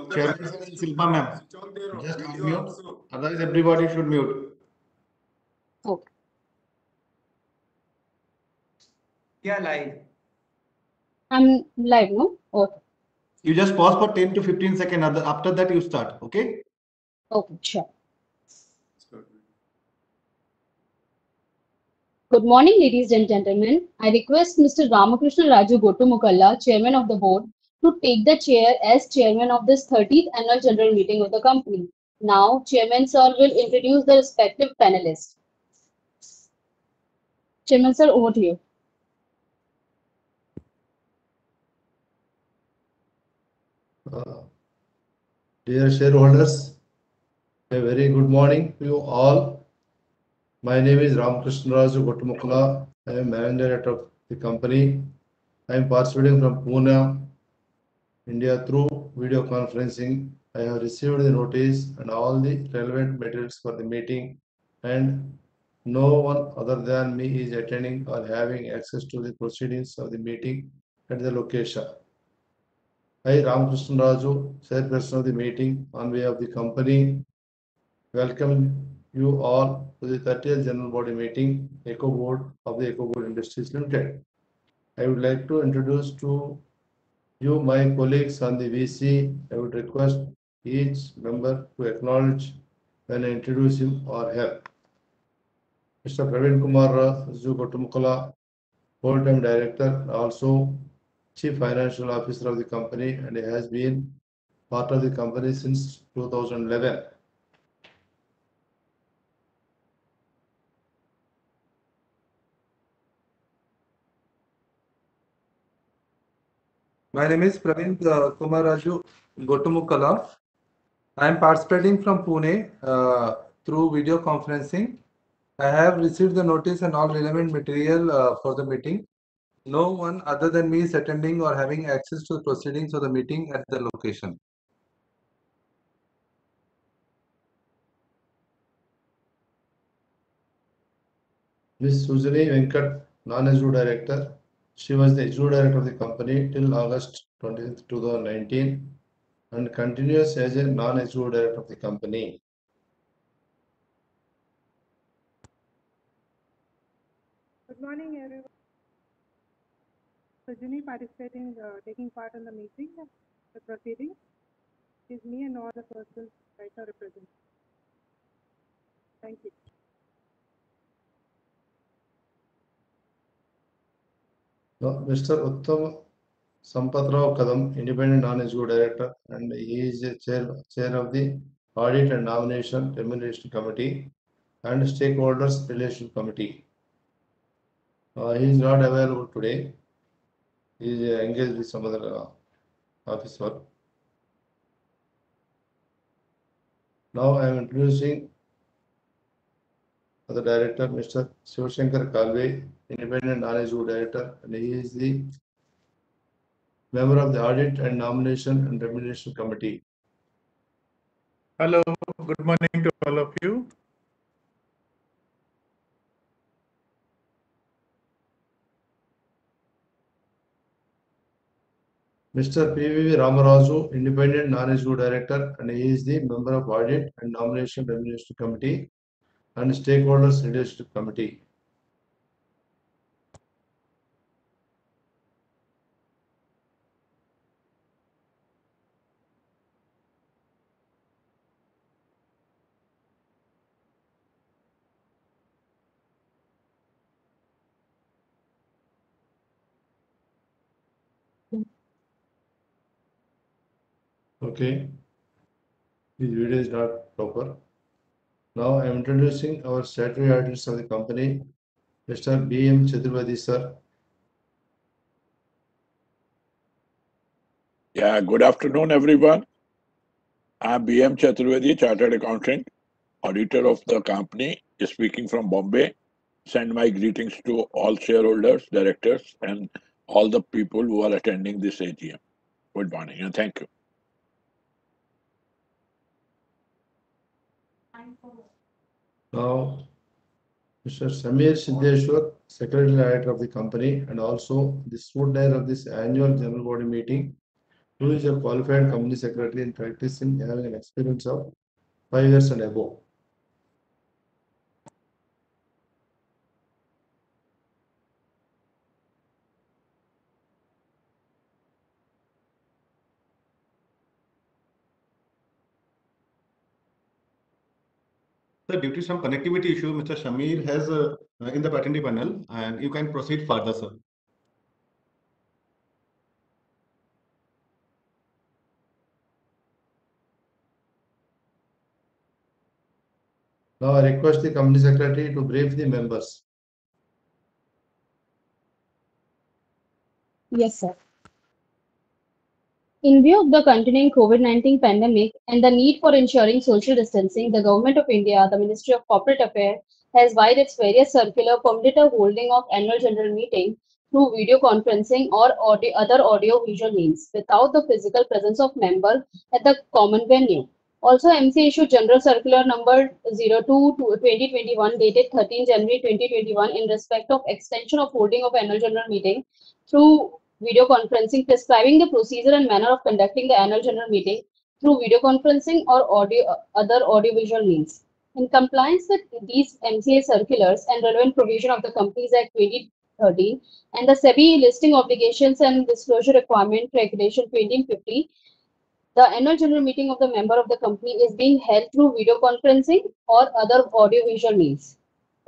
Chairperson is Silpa ma'am. Just unmute. Otherwise, everybody should mute. Okay. Yeah, live. I'm live, no? Okay. You just pause for 10 to 15 seconds. After that, you start. Okay? Okay, sure. Good morning, ladies and gentlemen. I request Mr. Ramakrishna Raju Gotumukalla, Chairman of the Board, to take the chair as Chairman of this 30th Annual General Meeting of the company. Now, Chairman Sir will introduce the respective panelists. Chairman Sir, over to you. Dear shareholders, a very good morning to you all. My name is Ramakrishna Raju Gotumukalla. I am Managing Director of the company. I am participating from Pune, India through video conferencing. I have received the notice and all the relevant materials for the meeting, and no one other than me is attending or having access to the proceedings of the meeting at the location. I, Ramakrishna Raju, Chairperson of the meeting, on behalf of the company, welcome you all to the 30th General Body Meeting, Ecoboard of the Ecoboard Industries Limited. I would like to introduce to you my colleagues on the VC. I would request each member to acknowledge when I introduce him or her. Mr. Praveen Kumar Raju Gotumukalla, full-time director, also Chief Financial Officer of the company, and he has been part of the company since 2011. My name is Praveen Kumar Raju Gotumukalla. I am participating from Pune through video conferencing. I have received the notice and all relevant material for the meeting. No one other than me is attending or having access to the proceedings of the meeting at the location. Ms. Sujani Venkat, Non-Executive Director. She was the Executive Director of the company till August 20th, 2019 and continues as a Non-Executive Director of the company. Good morning, everyone. Sujani participating, taking part in the meeting, the proceedings. Is me and all the persons right now represented. Thank you. Mr. Uttam Sampatrao Kadam, Independent Non-Executive Director, and he is the chair of the Audit and Nomination Remuneration Committee and Stakeholders Relation Committee. He is not available today. He is engaged with some other office work. Now I am introducing the director, Mr. Shivashankar Kalve, Independent Non-Executive Director, and he is the member of the Audit and Nomination and Remuneration Committee. Hello, good morning to all of you. Mr. PVV Ramaraju, Independent Non-Executive Director, and he is the member of Audit and Nomination Remuneration Committee and Stakeholders Relationship Committee. Okay, this video is not proper. Now I am introducing our statutory auditors of the company, Mr. B.M. Chaturvedi, sir. Yeah, good afternoon, everyone. I'm B.M. Chaturvedi, Chartered Accountant, Auditor of the company, speaking from Bombay. Send my greetings to all shareholders, directors, and all the people who are attending this AGM. Good morning and thank you. Now, Mr. Samir Siddeshwar, Secretary Director of the company, and also the scrutineer of this annual general body meeting, who is a qualified company secretary in practice in having an experience of 5 years and above. So due to some connectivity issue, Mr. Shamir has in the patentee panel, and you can proceed further, sir. Now I request the company secretary to brief the members. Yes, sir. In view of the continuing COVID-19 pandemic and the need for ensuring social distancing, the Government of India, the Ministry of Corporate Affairs, has via its various circular permitted a holding of annual general meeting through video conferencing or other audio-visual means without the physical presence of member at the common venue. Also, MC issued General Circular number 02/2021 dated 13 January 2021 in respect of extension of holding of annual general meeting through video conferencing, prescribing the procedure and manner of conducting the annual general meeting through video conferencing or other audiovisual means. In compliance with these MCA circulars and relevant provision of the Companies Act 2013 and the SEBI listing obligations and disclosure requirement regulation 2050, the annual general meeting of the member of the company is being held through video conferencing or other audiovisual means.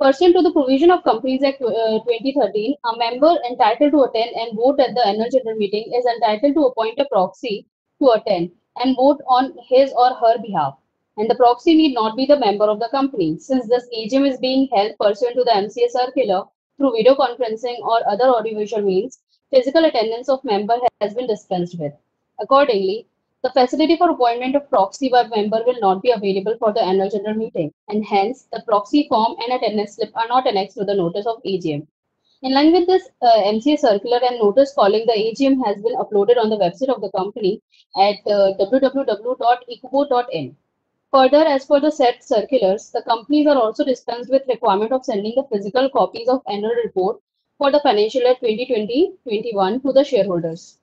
Pursuant to the provision of Companies Act 2013, a member entitled to attend and vote at the annual general meeting is entitled to appoint a proxy to attend and vote on his or her behalf. And the proxy need not be the member of the company. Since this AGM is being held pursuant to the MCA circular through video conferencing or other audiovisual means, physical attendance of member has been dispensed with. Accordingly, the facility for appointment of proxy by member will not be available for the annual general meeting, and hence the proxy form and attendance slip are not annexed to the notice of AGM. In line with this MCA circular and notice calling, the AGM has been uploaded on the website of the company at www.ecoboard.in. Further, as per the said circulars, the companies are also dispensed with requirement of sending the physical copies of annual report for the financial year 2020-21 to the shareholders.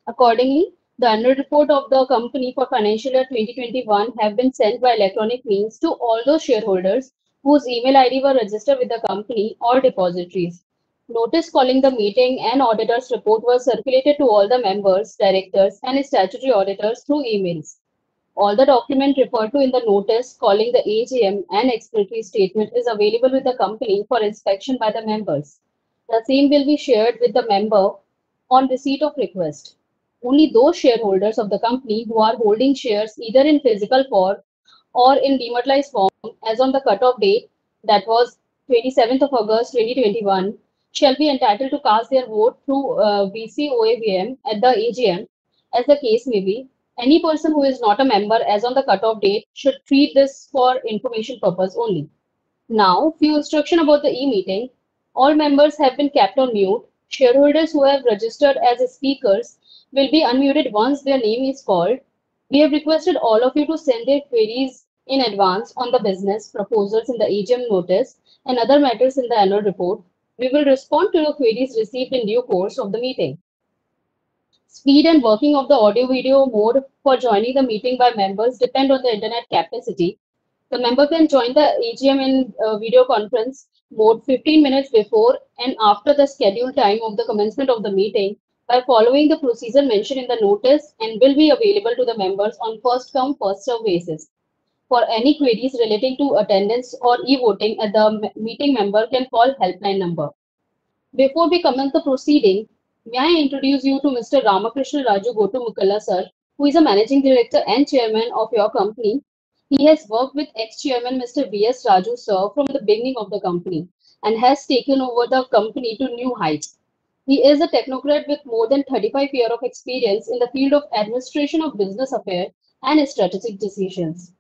Accordingly, the annual report of the company for financial year 2021 have been sent by electronic means to all those shareholders whose email ID were registered with the company or depositories. Notice calling the meeting and auditor's report was circulated to all the members, directors, and statutory auditors through emails. All the document referred to in the notice calling the AGM and explanatory statement is available with the company for inspection by the members. The same will be shared with the member on receipt of request. Only those shareholders of the company who are holding shares either in physical form or in dematerialized form as on the cutoff date, that was 27th of August 2021, shall be entitled to cast their vote through VCOAVM at the AGM, as the case may be. Any person who is not a member as on the cutoff date should treat this for information purpose only. Now, few instruction about the e-meeting. All members have been kept on mute. Shareholders who have registered as speakers will be unmuted once their name is called. We have requested all of you to send their queries in advance on the business proposals in the AGM notice and other matters in the annual report. We will respond to your queries received in due course of the meeting. Speed and working of the audio-video mode for joining the meeting by members depend on the internet capacity. The member can join the AGM in video conference mode 15 minutes before and after the scheduled time of the commencement of the meeting by following the procedure mentioned in the notice and will be available to the members on first come, first serve basis. For any queries relating to attendance or e-voting at the meeting, member can call helpline number. Before we commence the proceeding, may I introduce you to Mr. Ramakrishna Raju Gotumukalla sir, who is a managing director and chairman of your company. He has worked with ex-chairman Mr. V.S. Raju sir from the beginning of the company and has taken over the company to new heights. He is a technocrat with more than 35 years of experience in the field of administration of business affairs and strategic decisions.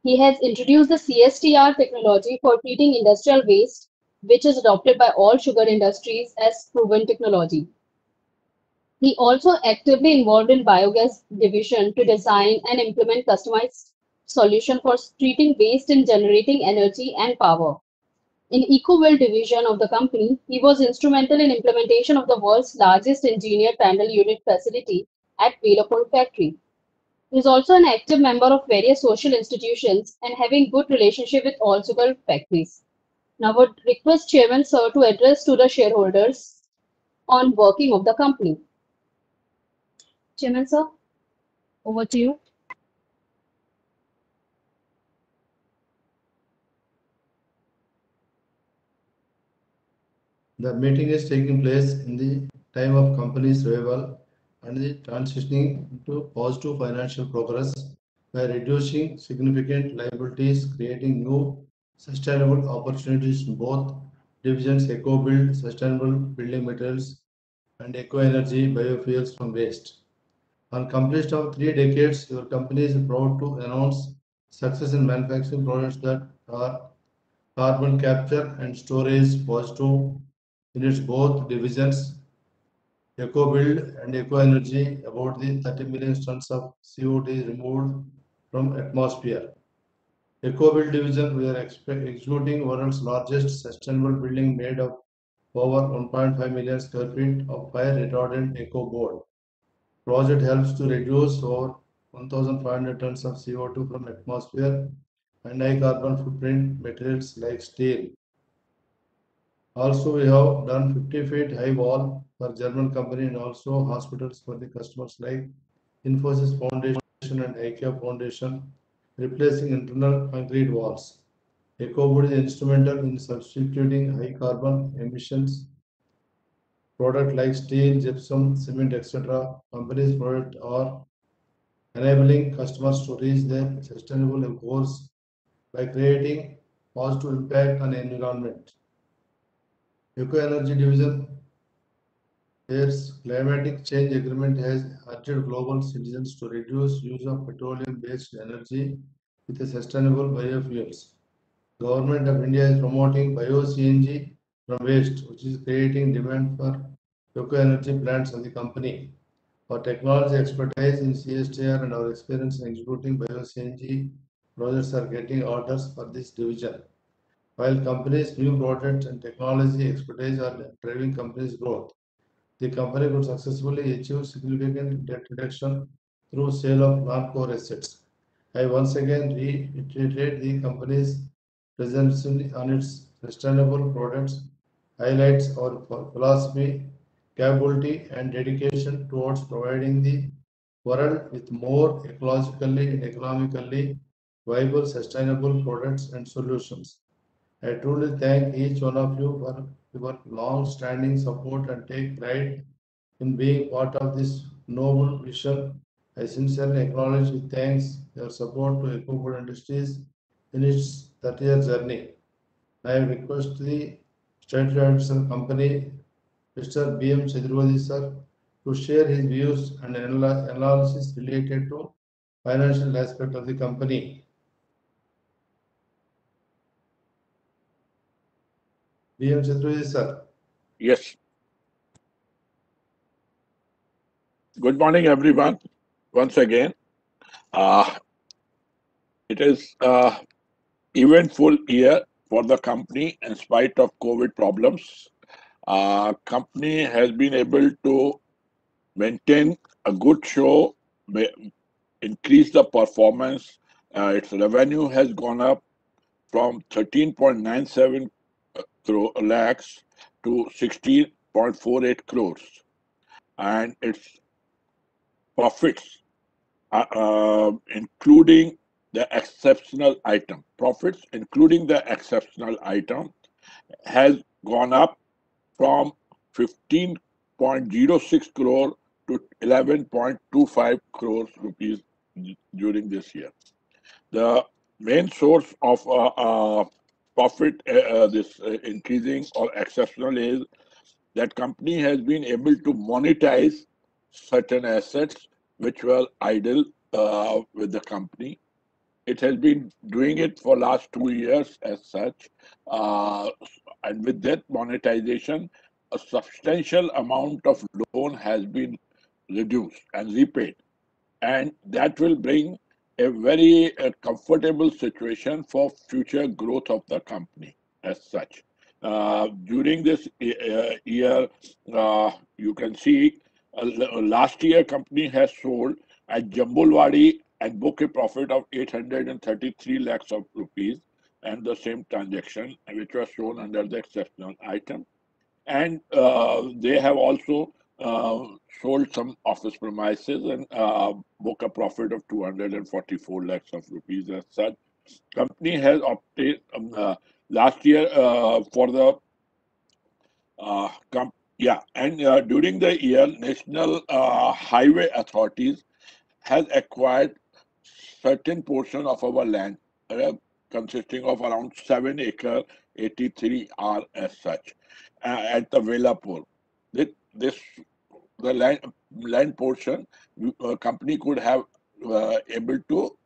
He has introduced the CSTR technology for treating industrial waste, which is adopted by all sugar industries as proven technology. He also actively involved in biogas division to design and implement customized solution for treating waste and generating energy and power. In EcoBuild division of the company, he was instrumental in implementation of the world's largest engineered panel unit facility at Velapur factory. He is also an active member of various social institutions and having good relationship with all sugar factories. Now, I would request Chairman Sir to address to the shareholders on working of the company. Chairman Sir, over to you. The meeting is taking place in the time of company's revival and the transitioning into positive financial progress by reducing significant liabilities, creating new sustainable opportunities in both divisions, EcoBuild, sustainable building materials, and EcoEnergy, biofuels from waste. On completion of 3 decades, your company is proud to announce success in manufacturing products that are carbon capture and storage positive in its both divisions, EcoBuild and EcoEnergy. About the 30 million tons of CO2 removed from atmosphere. EcoBuild division, we are executing world's largest sustainable building made of over 1.5 million square feet of fire retardant Ecoboard. Project helps to reduce over 1,500 tons of CO2 from atmosphere and high carbon footprint materials like steel. Also, we have done 50 feet high wall for German company and also hospitals for the customers like Infosys Foundation and IKEA Foundation, replacing internal concrete walls. Ecoboard is instrumental in substituting high carbon emissions product like steel, gypsum, cement, etc. Companies' products are enabling customers to reach their sustainable goals by creating positive impact on the environment. EcoEnergy division, its climatic change agreement has urged global citizens to reduce use of petroleum-based energy with sustainable biofuels. Government of India is promoting bio-CNG from waste, which is creating demand for EcoEnergy plants of the company. Our technology expertise in CSTR and our experience in executing bio-CNG projects are getting orders for this division. While companies' new products and technology expertise are driving companies' growth, the company could successfully achieve significant debt reduction through sale of non-core assets. I once again reiterate the company's presence on its sustainable products, highlights our philosophy, capability, and dedication towards providing the world with more ecologically and economically viable sustainable products and solutions. I truly thank each one of you for your long-standing support and take pride in being part of this noble vision. I sincerely acknowledge with thanks your support to Ecoboard Industries in its 30-year journey. I request the State Director Company, Mr. B.M. Chaturvedi sir, to share his views and analysis related to financial aspect of the company. B.M. Chaturvedi sir. Yes. Good morning, everyone. Once again, it is eventful year for the company in spite of COVID problems. Company has been able to maintain a good show, increase the performance. Its revenue has gone up from 13.97 lakhs to 16.48 crores, and its profits, including the exceptional item, has gone up from 15.06 crore to 11.25 crores rupees during this year. The main source of profit, this increasing or exceptional, is that company has been able to monetize certain assets which were idle with the company. It has been doing it for last 2 years as such, and with that monetization, a substantial amount of loan has been reduced and repaid, and that will bring a very comfortable situation for future growth of the company as such. During this year, you can see last year company has sold at Jambulwadi and booked a profit of 833 lakhs of rupees and the same transaction, which was shown under the exceptional item. And they have also sold some office premises and book a profit of 244 lakhs of rupees as such. Company has obtained last year for the during the year, National Highway Authorities has acquired certain portion of our land, consisting of around 7 acre, 83 R as such, at the Velapur. This the land portion company could have able to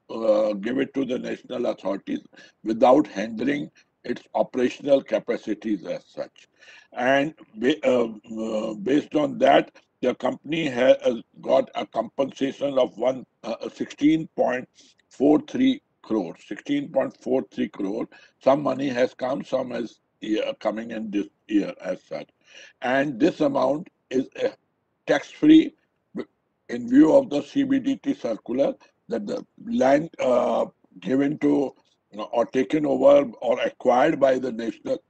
give it to the national authorities without hindering its operational capacities as such. And based on that, the company has got a compensation of 16.43 crore. 16.43 crore. Some money has come, some is coming in this year as such. And this amount is tax-free in view of the CBDT circular that the land given to or taken over or acquired by the National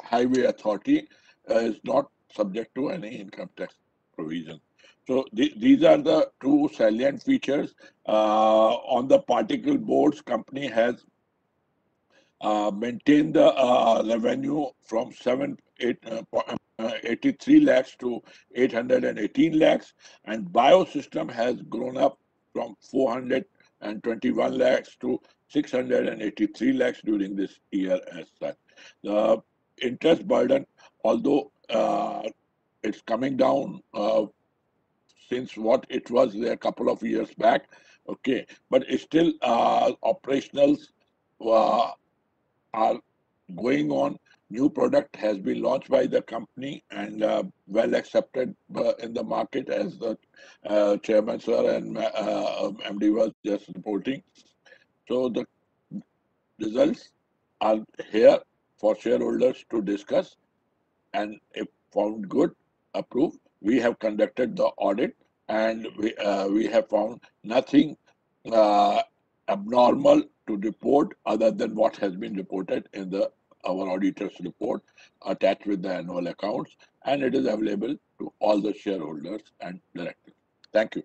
Highway Authority is not subject to any income tax provision. So these are the two salient features. On the particle boards, company has maintained the revenue from 83 lakhs to 818 lakhs, and biosystem has grown up from 421 lakhs to 683 lakhs during this year as such. The interest burden, although it's coming down since what it was there a couple of years back, okay, but it's still operationals are going on. New product has been launched by the company and well accepted in the market, as the chairman sir and MD was just reporting. So the results are here for shareholders to discuss, and if found good, approved. We have conducted the audit, and we have found nothing abnormal to report other than what has been reported in our auditor's report attached with the annual accounts, and it is available to all the shareholders and directors. Thank you.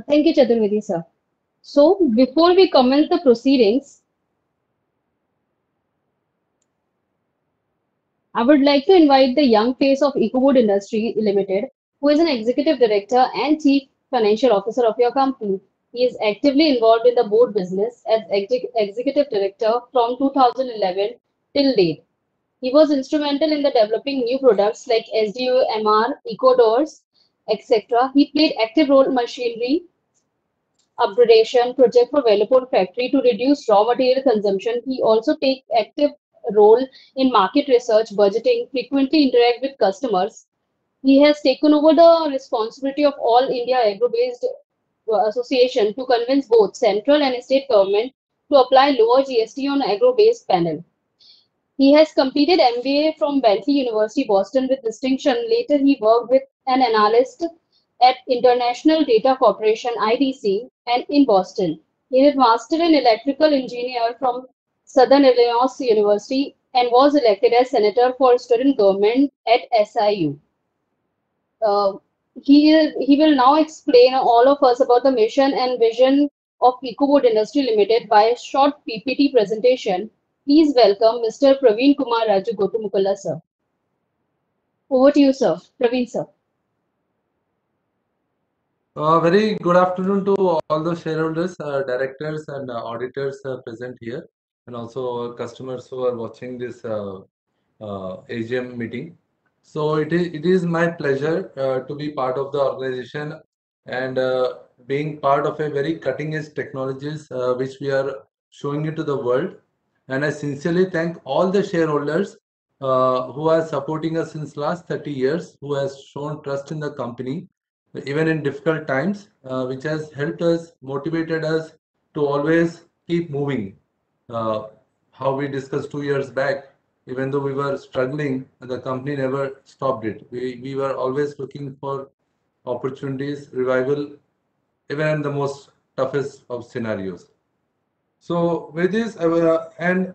Thank you, Chaturvedi sir. So, before we commence the proceedings, I would like to invite the young face of Ecoboard Industry Limited, who is an executive director and chief financial officer of your company. He is actively involved in the board business as executive director from 2011 till date. He was instrumental in the developing new products like SDO, MR, EcoDoors, etc. He played active role in machinery upgradation project for Velapur factory to reduce raw material consumption. He also takes active role in market research, budgeting, frequently interact with customers. He has taken over the responsibility of All India Agro-Based Association to convince both central and state government to apply lower GST on agro-based panel. He has completed MBA from Bentley University, Boston with distinction. Later, he worked with an analyst at International Data Corporation (IDC) and in Boston. He did master in electrical engineer from Southern Illinois University and was elected as senator for student government at SIU. He will now explain all of us about the mission and vision of Ecoboard Industry Limited by a short PPT presentation. Please welcome Mr. Praveen Kumar Raju Gotumukalla, sir. Over to you, sir. Praveen, sir. Very good afternoon to all the shareholders, directors, and auditors present here, and also customers who are watching this AGM meeting. So it is my pleasure to be part of the organization and being part of a very cutting edge technologies which we are showing it to the world. And I sincerely thank all the shareholders who are supporting us since last 30 years, who has shown trust in the company, even in difficult times, which has helped us, motivated us to always keep moving. How we discussed 2 years back, even though we were struggling, the company never stopped it. We were always looking for opportunities, revival, even in the most toughest of scenarios. So with this, and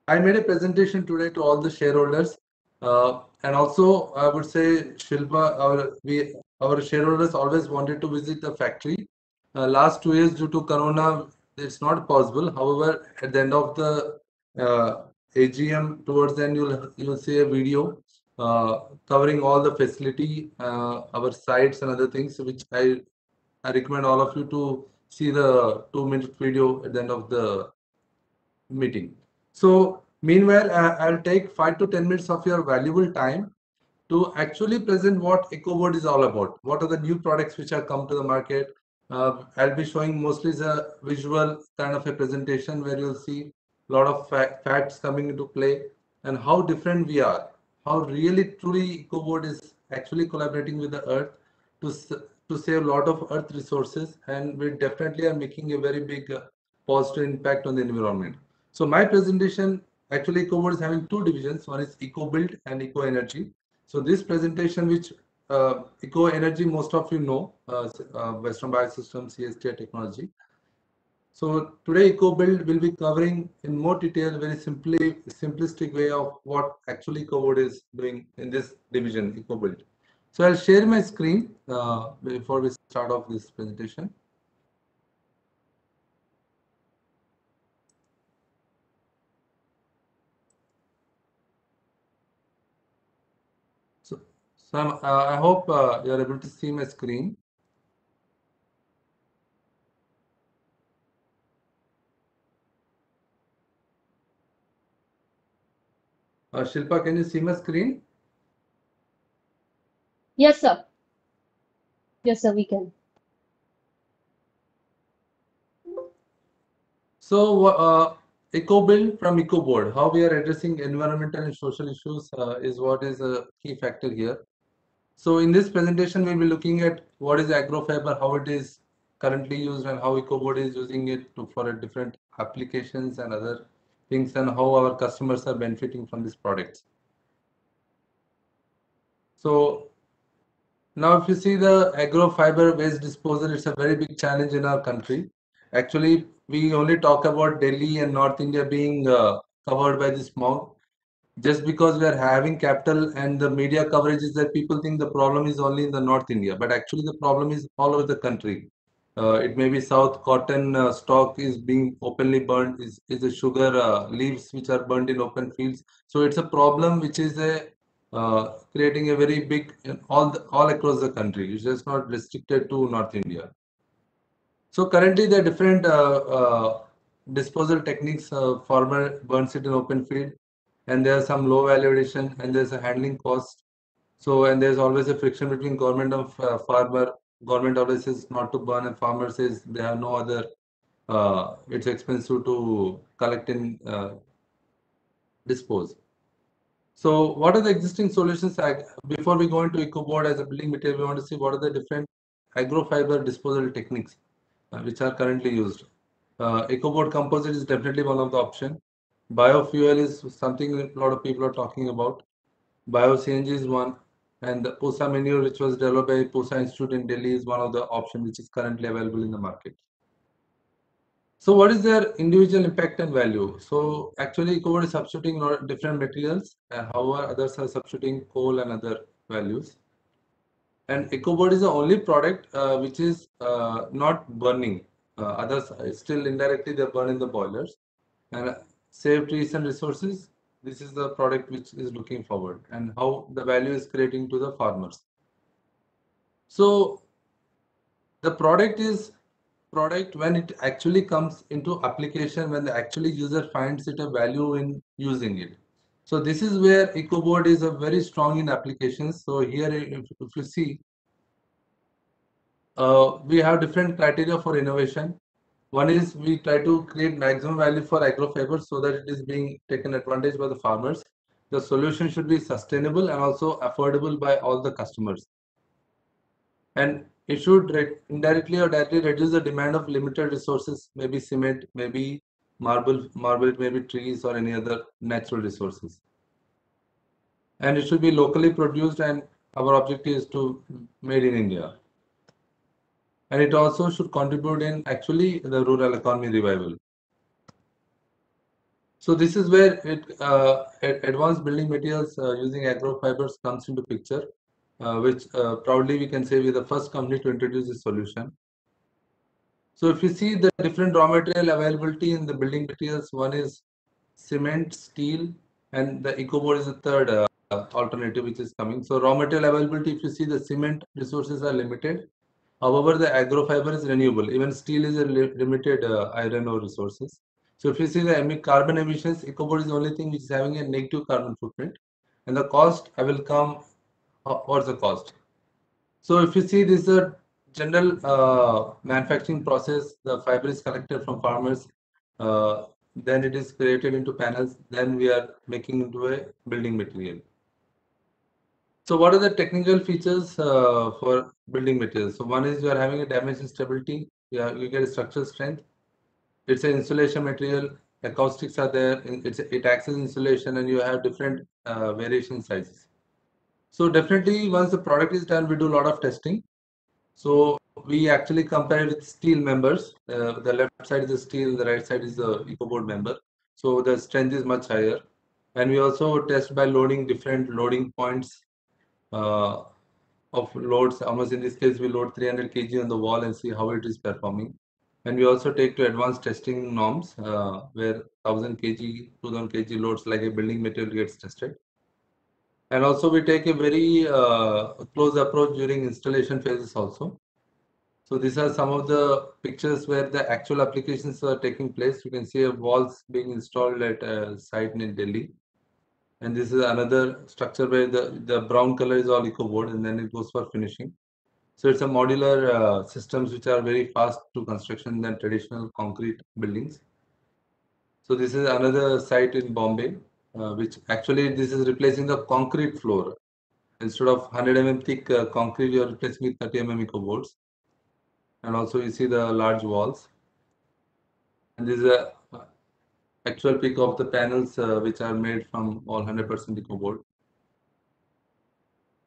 I made a presentation today to all the shareholders, and also I would say Shilpa, our shareholders always wanted to visit the factory. Last 2 years due to Corona, it's not possible. However, at the end of the AGM, towards the end, you'll see a video covering all the facility, our sites and other things, which I recommend all of you to see the 2-minute video at the end of the meeting. So meanwhile, I'll take 5 to 10 minutes of your valuable time to actually present what Ecoboard is all about. What are the new products which have come to the market? I'll be showing mostly the visual kind of a presentation where you'll see a lot of facts coming into play and how different we are. How really truly Ecoboard is actually collaborating with the earth to save a lot of earth resources, and we definitely are making a very big positive impact on the environment. So my presentation, actually Ecoboard is having two divisions. One is EcoBuild and EcoEnergy. So this presentation, which EcoEnergy, most of you know, Western Biosystems, CSTI technology. So today EcoBuild will be covering in more detail, very simplistic way of what actually Ecoboard is doing in this division, EcoBuild. So I'll share my screen before we start off this presentation. So I hope you're able to see my screen. Shilpa, can you see my screen? Yes, sir. Yes, sir, we can. So EcoBuild from Ecoboard, how we are addressing environmental and social issues is what is a key factor here. So in this presentation, we'll be looking at what is agrofiber, how it is currently used, and how Ecoboard is using it for different applications and other things, and how our customers are benefiting from these products. So now if you see the agrofiber waste disposal, it's a very big challenge in our country. Actually, we only talk about Delhi and North India being covered by this smog. Just because we are having capital and the media coverage is that people think the problem is only in the North India, but actually the problem is all over the country. It may be South cotton stock is being openly burned, is the sugar leaves which are burned in open fields. So it's a problem which is creating a very big all across the country. It's just not restricted to North India. So currently there are different disposal techniques. Farmer burns it in open field, and there are some low value addition, and there's a handling cost. So, and there's always a friction between government and farmer. Government always says not to burn, and farmer says they have no other. It's expensive to collect and dispose. So, what are the existing solutions? Before we go into Ecoboard as a building material, we want to see what are the different agrofiber disposal techniques which are currently used. Ecoboard composite is definitely one of the options. Biofuel is something a lot of people are talking about. Bio-CNG is one, and the Pusa manure, which was developed by Pusa Institute in Delhi, is one of the options which is currently available in the market. So what is their individual impact and value? So actually Ecoboard is substituting different materials, however others are substituting coal and other values. And Ecoboard is the only product which is not burning. Others still indirectly they burn in the boilers and save trees and resources. This is the product which is looking forward and how the value is creating to the farmers. So the product is product when it actually comes into application, when the actually user finds it a value in using it. So this is where Ecoboard is a very strong in applications. So here if you see, we have different criteria for innovation. One is we try to create maximum value for agrofibers so that it is being taken advantage by the farmers. The solution should be sustainable and also affordable by all the customers. And it should indirectly or directly reduce the demand of limited resources, maybe cement, maybe marble it may be trees or any other natural resources. And it should be locally produced, and our objective is to made in India. And it also should contribute in actually the rural economy revival. So this is where advanced building materials using agro fibers comes into picture, which proudly we can say we're the first company to introduce this solution. So if you see the different raw material availability in the building materials, one is cement, steel, and the Ecoboard is the third alternative which is coming. So raw material availability, if you see the cement resources are limited. However, the agro fiber is renewable. Even steel is a limited iron ore resources. So if you see the carbon emissions, Ecoboard is the only thing which is having a negative carbon footprint. And the cost, I will come, what's the cost? So if you see this is a general manufacturing process, the fiber is collected from farmers, then it is created into panels, then we are making into a building material. So what are the technical features for building materials? So one is you are having a dimension stability, you get a structural strength. It's an insulation material, acoustics are there, it acts as insulation, and you have different variation sizes. So definitely once the product is done, we do a lot of testing. So we actually compare with steel members. The left side is the steel, the right side is the Ecoboard member. So the strength is much higher. And we also test by loading different loading points of loads. Almost in this case, we load 300 kg on the wall and see how it is performing. And we also take to advanced testing norms where 1000 kg, 2000 kg loads like a building material gets tested. And also we take a very close approach during installation phases also. So these are some of the pictures where the actual applications are taking place. You can see walls being installed at a site in Delhi. And this is another structure where the brown color is all Ecoboard, and then it goes for finishing. So it's a modular systems which are very fast to construction than traditional concrete buildings. So this is another site in Bombay, which actually this is replacing the concrete floor. Instead of 100 mm thick concrete, you are replacing with 30 mm Ecoboards. And also you see the large walls. And this is a actual pic of the panels which are made from all 100% Ecoboard.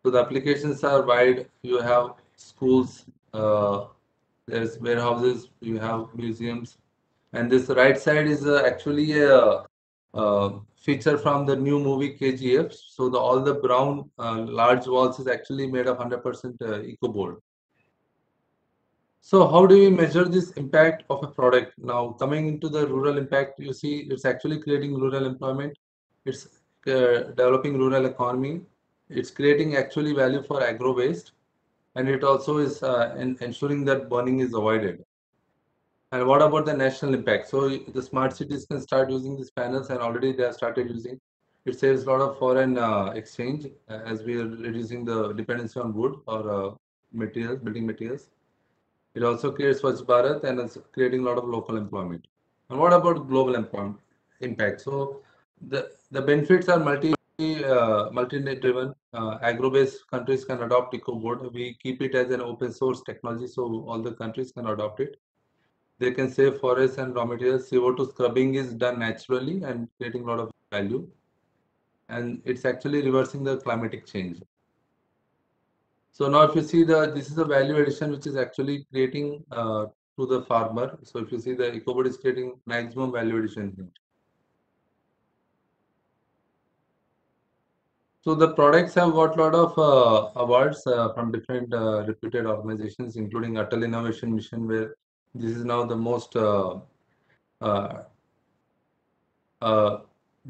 So the applications are wide. You have schools, there's warehouses, you have museums, and this right side is actually a feature from the new movie KGF. So all the brown large walls is actually made of 100% Ecoboard. So how do we measure this impact of a product? Now coming into the rural impact, you see it's actually creating rural employment. It's developing rural economy. It's creating actually value for agro waste, and it also is ensuring that burning is avoided. And what about the national impact? So the smart cities can start using these panels, and already they have started using. It saves a lot of foreign exchange as we are reducing the dependency on wood or materials, building materials. It also creates Swachh Bharat and it's creating a lot of local employment. And what about global employment impact? So the benefits are multi-net driven. Agro-based countries can adopt Ecoboard. We keep it as an open source technology, so all the countries can adopt it. They can save forests and raw materials. CO2 scrubbing is done naturally and creating a lot of value. And it's actually reversing the climatic change. So now if you see this is a value addition which is actually creating to the farmer. So if you see the Ecoboard is creating maximum value addition here. So the products have got a lot of awards from different reputed organizations, including Atal Innovation Mission, where this is now the most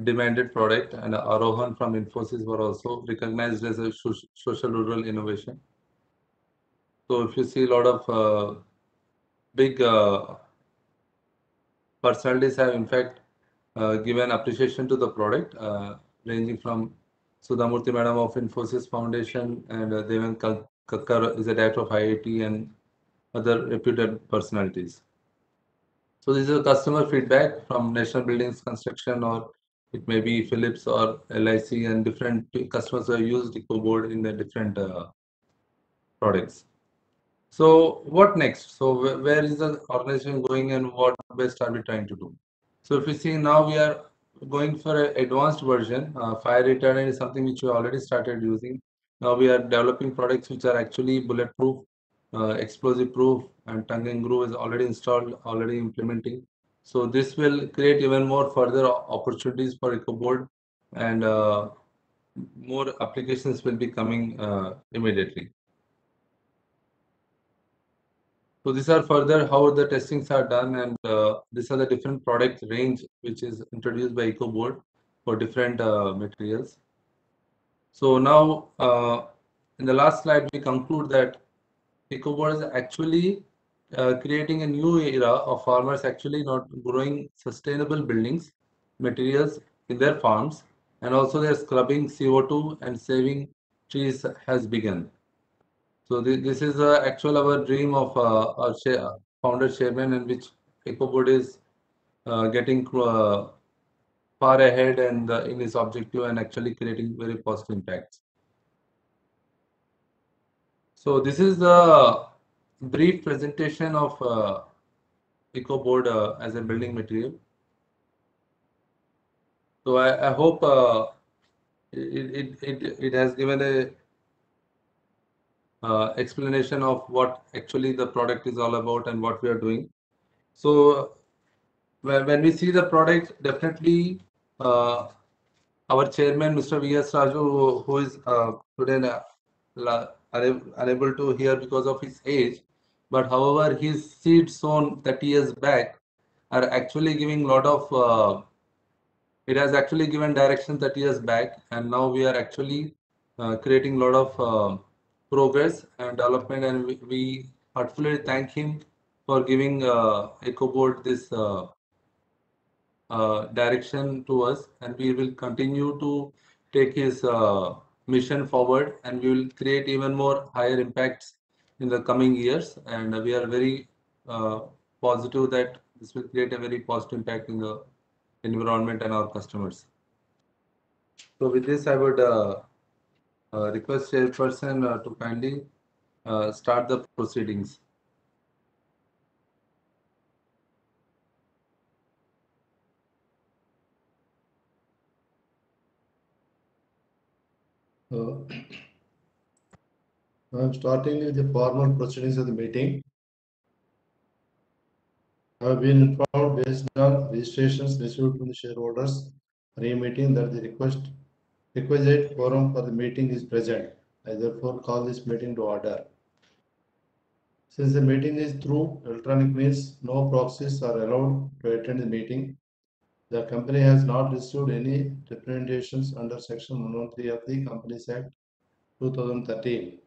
demanded product, and Arohan from Infosys were also recognized as a social rural innovation. So if you see a lot of big personalities have in fact given appreciation to the product, ranging from Sudhamurthy Madam of Infosys Foundation and Devan Kakkar is a director of IIT and other reputed personalities. So this is a customer feedback from National Buildings Construction, or it may be Philips or LIC, and different customers have used Ecoboard in the different products. So what next? So where is the organization going and what best are we trying to do? So if you see now we are going for an advanced version. Fire retardant is something which we already started using. Now we are developing products which are actually bulletproof, explosive proof, and tongue and groove is already installed, already implementing. So this will create even more further opportunities for Ecoboard, and more applications will be coming immediately. So these are further how the testings are done, and these are the different product range which is introduced by Ecoboard for different materials. So now in the last slide we conclude that Ecoboard is actually creating a new era of farmers actually not growing sustainable buildings materials in their farms, and also their scrubbing CO2 and saving trees has begun. So this is actual our dream of our founder chairman, in which Ecoboard is getting far ahead and in its objective and actually creating very positive impacts. So this is the brief presentation of Ecoboard as a building material. So I hope it has given a explanation of what actually the product is all about and what we are doing. So when we see the product, definitely our chairman, Mr. V.S. Raju, who is today unable to hear because of his age, but however his seeds sown 30 years back are actually giving a lot of it has actually given direction 30 years back, and now we are actually creating a lot of progress and development, and we heartfully thank him for giving Ecoboard this direction to us, and we will continue to take his mission forward, and we will create even more higher impacts in the coming years, and we are very positive that this will create a very positive impact in the environment and our customers. So with this, I would request chairperson to kindly start the proceedings. I'm starting with the formal proceedings of the meeting. I have been informed based on registrations received from the shareholders re-meeting that the requisite quorum for the meeting is present. I therefore call this meeting to order. Since the meeting is through electronic means, no proxies are allowed to attend the meeting. The company has not received any representations under Section 113 of the Companies Act 2013.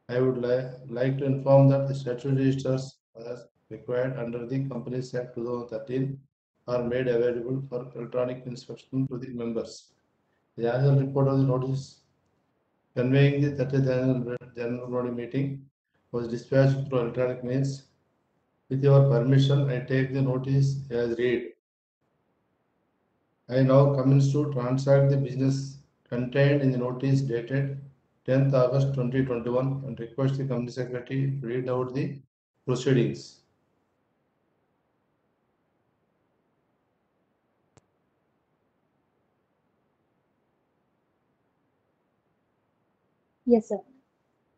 I would like to inform that the statutory registers as required under the Companies Act 2013 are made available for electronic inspection to the members. The annual report of the notice conveying the 30th annual general body meeting was dispatched through electronic means. With your permission, I take the notice as read. I now commence to transact the business contained in the notice dated 10th August 2021 and request the company secretary to read out the proceedings. Yes, sir.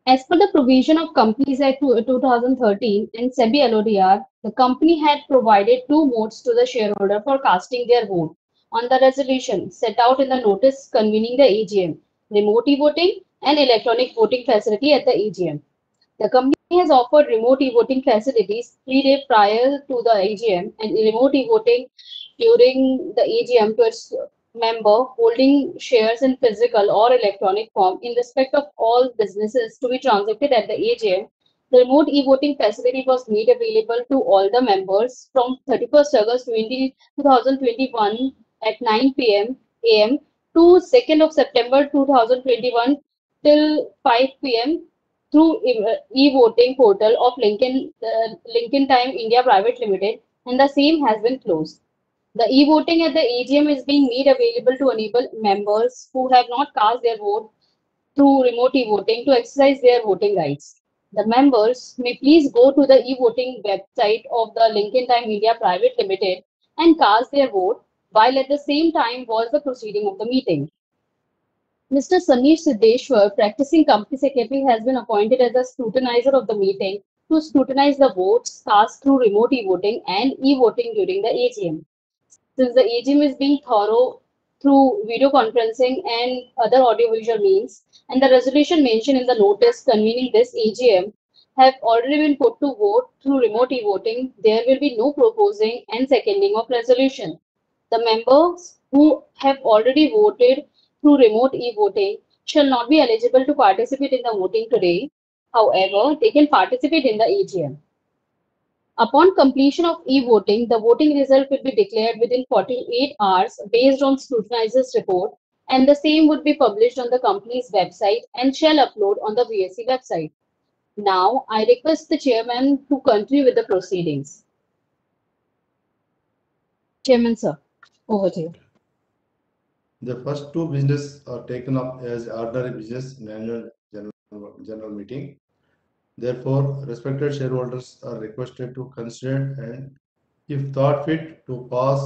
As per the provision of Companies Act 2013 and SEBI LODR, the company had provided two modes to the shareholder for casting their vote on the resolution set out in the notice convening the AGM, remote e-voting and electronic voting facility at the AGM. The company has offered remote e-voting facilities 3 days prior to the AGM and remote e-voting during the AGM to its member holding shares in physical or electronic form in respect of all businesses to be transacted at the AGM. The remote e-voting facility was made available to all the members from 31st August 2021 at 9 p.m. AM to 2nd of September 2021 till 5 p.m. through e-voting portal of Lincoln Time India Private Limited, and the same has been closed. The e-voting at the AGM is being made available to enable members who have not cast their vote through remote e-voting to exercise their voting rights. The members may please go to the e-voting website of the Lincoln Time India Private Limited and cast their vote, while at the same time was the proceeding of the meeting. Mr. Sameer Siddeshwar, practicing company secretary, has been appointed as the scrutinizer of the meeting to scrutinize the votes cast through remote e-voting and e-voting during the AGM. Since the AGM is being thorough through video conferencing and other audiovisual means, and the resolution mentioned in the notice convening this AGM have already been put to vote through remote e-voting, there will be no proposing and seconding of resolution. The members who have already voted through remote e-voting shall not be eligible to participate in the voting today. However, they can participate in the AGM. Upon completion of e-voting, the voting result will be declared within 48 hours based on scrutinizer's report, and the same would be published on the company's website and shall upload on the BSE website. Now, I request the chairman to continue with the proceedings. Chairman, sir, over to you. The first two business are taken up as ordinary business in annual general meeting. Therefore, respected shareholders are requested to consider and, if thought fit, to pass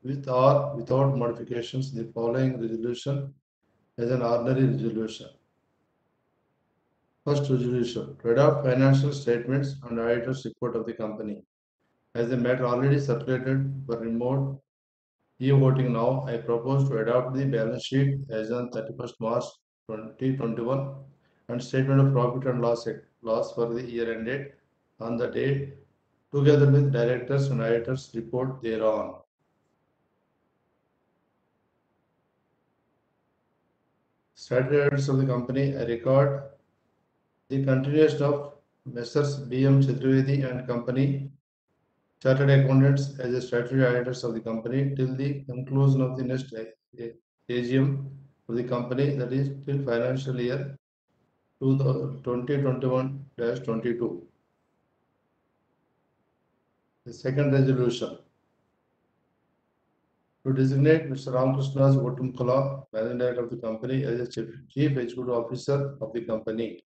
with or without modifications the following resolution as an ordinary resolution. First resolution, to adopt financial statements and auditor's report of the company. As the matter already circulated for remote e-voting now, I propose to adopt the balance sheet as on 31st March 2021 and statement of profit and loss for the year ended on the date, together with directors and auditors report thereon. Statutory auditors of the company, I record the continuation of Messrs. B.M. Chaturvedi and Company Chartered Accountants as a statutory auditors of the company till the conclusion of the next AGM of the company, that is till financial year 2021-22. The second resolution, to designate Mr. Ramakrishna Gotumkala, Managing Director of the company, as a Chief Executive Officer of the company.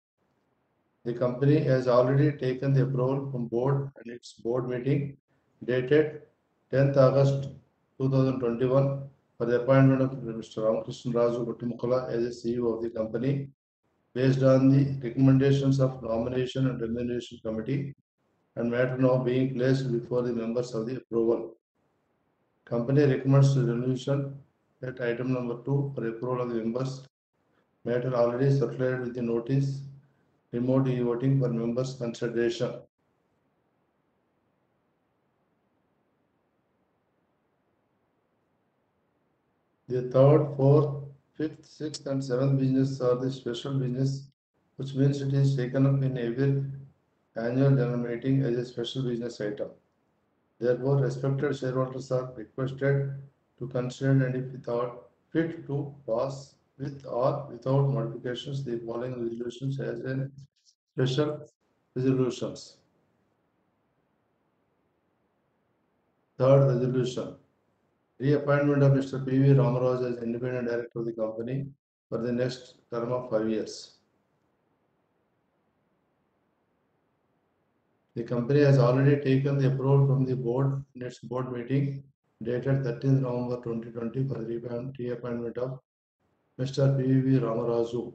The company has already taken the approval from board and its board meeting dated 10th August 2021 for the appointment of Mr. Ramakrishna Gotumkala as a CEO of the company based on the recommendations of Nomination and Remuneration Committee, and matter now being placed before the members of the approval. Company recommends the resolution at item number 2 for approval of the members. Matter already circulated with the notice, remote e-voting for members' consideration. The third, fourth, fifth, sixth, and seventh business are the special business, which means it is taken up in every annual general meeting as a special business item. Therefore, respected shareholders are requested to consider and, if thought fit, to pass with or without modifications the following resolutions as in special resolutions. Third resolution, reappointment of Mr. P.V. Ramaraj as independent director of the company for the next term of 5 years. The company has already taken the approval from the board in its board meeting dated 13th November 2020 for the reappointment of Mr. P.V. Ramaraju.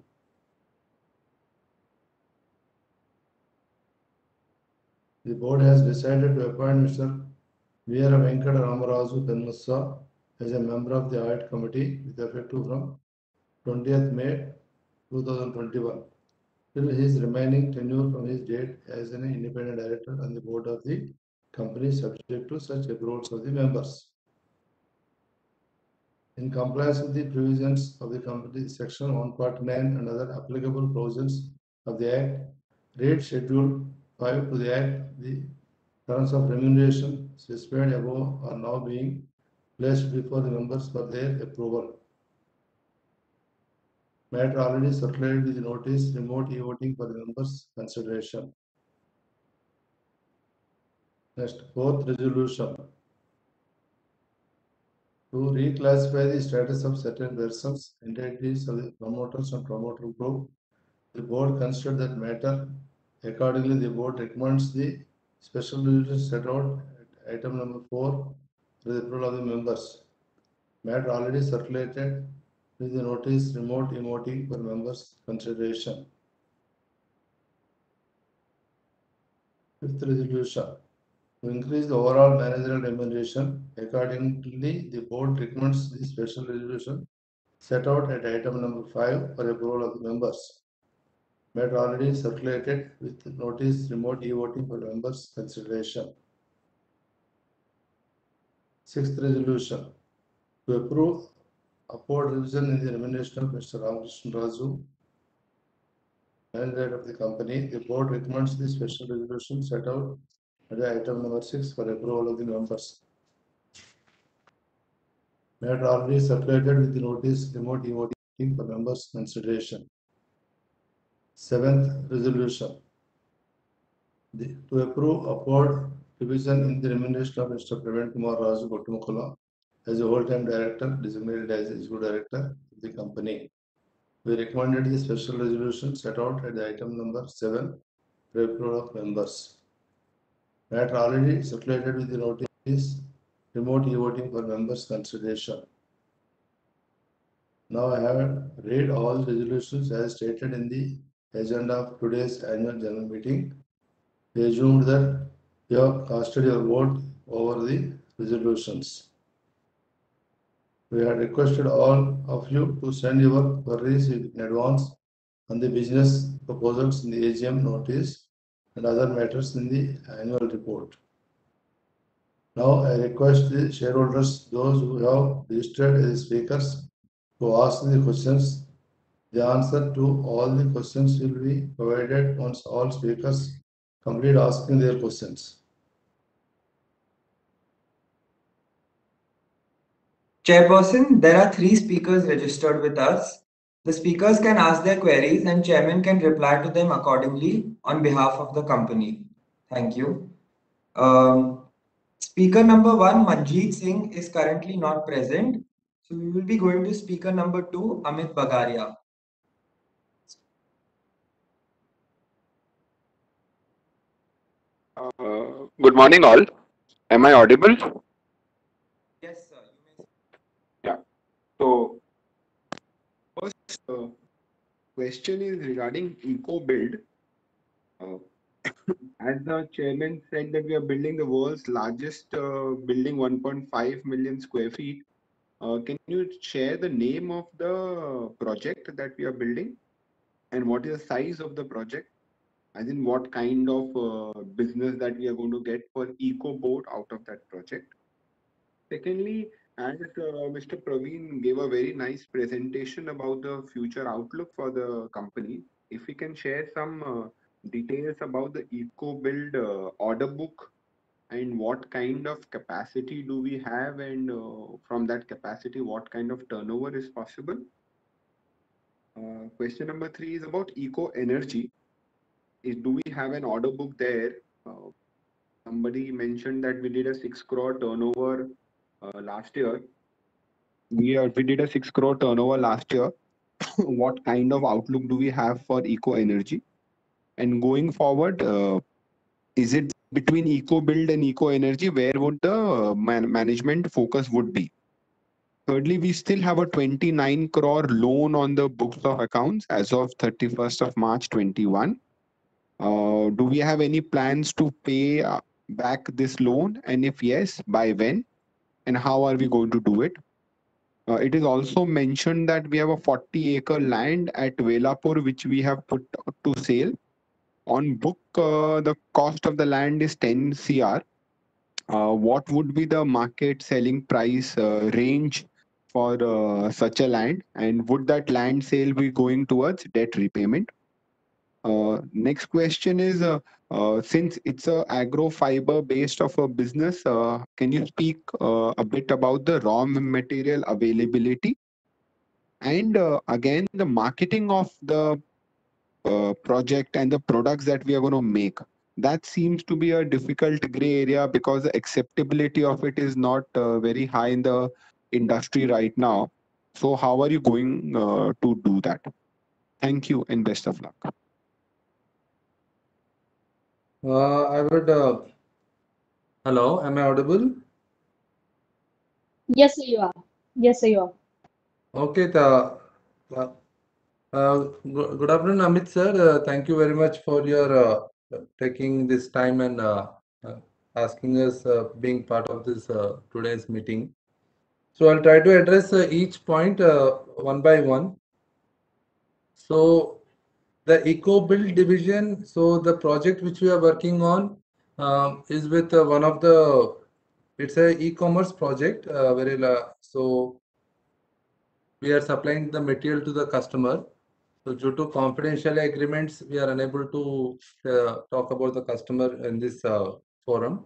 The board has decided to appoint Mr. Veera Venkata Ramaraju Penmassa as a member of the audit committee with effect from 20th May 2021 till his remaining tenure from his date as an independent director on the board of the company, subject to such approvals of the members. In compliance with the provisions of the company section 149 and other applicable provisions of the Act, read Schedule 5 to the Act, the terms of remuneration specified above are now being placed before the members for their approval. Matter already circulated with the notice, remote e-voting for the members' consideration. Next, fourth resolution, to reclassify the status of certain persons, entities of the promoters and promoter group. The board considered that matter. Accordingly, the board recommends the special resolution set out at item number 4, for the approval of the members. Matter already circulated with the notice remote emoting for members' consideration. Fifth resolution. To increase the overall managerial remuneration, accordingly, the board recommends the special resolution set out at item number 5 for approval of the members. Matter already circulated with notice remote e-voting for members' consideration. Sixth resolution. To approve upward revision in the remuneration of Mr. Ramakrishna Raju, manager of the company, the board recommends the special resolution set out at item number 6 for approval of the members. Matter already circulated with the notice remote e-voting for members' consideration. Seventh resolution. To approve upward revision in the remuneration of Mr. Praveen Kumar Raju Gottumukula as a whole-time director designated as executive director of the company. We recommended the special resolution set out at the item number 7 for approval of members. Matter already circulated with the notice remote e-voting for members' consideration. Now I have read all resolutions as stated in the agenda of today's annual general meeting. We assumed that you have casted your vote over the resolutions. We had requested all of you to send your queries in advance on the business proposals in the AGM notice and other matters in the annual report. Now I request the shareholders, those who have registered as speakers, to ask the questions. The answer to all the questions will be provided once all speakers complete asking their questions. Chairperson, there are 3 speakers registered with us. The speakers can ask their queries and chairman can reply to them accordingly on behalf of the company. Thank you. Speaker number 1, Manjeet Singh, is currently not present. So we will be going to speaker number 2, Amit Bagaria. Good morning, all. Am I audible? Yes, sir. You may. Yeah. So, first question is regarding EcoBuild. As the chairman said that we are building the world's largest building, 1.5 million square feet. Can you share the name of the project that we are building and what is the size of the project? As in what kind of business that we are going to get for Ecoboard out of that project? Secondly, as Mr. Praveen gave a very nice presentation about the future outlook for the company, if we can share some details about the EcoBuild order book and what kind of capacity do we have, and from that capacity, what kind of turnover is possible? Question number 3 is about EcoEnergy. Do we have an order book there? Somebody mentioned that we did a 6 crore turnover last year. We did a 6 crore turnover last year. What kind of outlook do we have for EcoEnergy? And going forward, is it between EcoBuild and EcoEnergy? Where would the management focus would be? Thirdly, we still have a 29 crore loan on the books of accounts as of 31st of March 21. Do we have any plans to pay back this loan? And if yes, by when? And how are we going to do it? It is also mentioned that we have a 40-acre land at Velapur, which we have put to sale. On book, the cost of the land is 10 CR. What would be the market selling price range for such a land? And would that land sale be going towards debt repayment? Next question is, since it's a agro fiber based of a business, can you speak a bit about the raw material availability? And again, the marketing of the project and the products that we are going to make. That seems to be a difficult gray area because the acceptability of it is not very high in the industry right now. So how are you going to do that? Thank you and best of luck. I would. Hello, am I audible? Yes, sir, you are. Yes, sir, you are. Okay, good afternoon, Amit sir. Thank you very much for your taking this time and asking us being part of this today's meeting. So I'll try to address each point one by one. So the EcoBuild division, so the project which we are working on is with one of the, it's a e-commerce project, so we are supplying the material to the customer. So due to confidential agreements, we are unable to talk about the customer in this forum.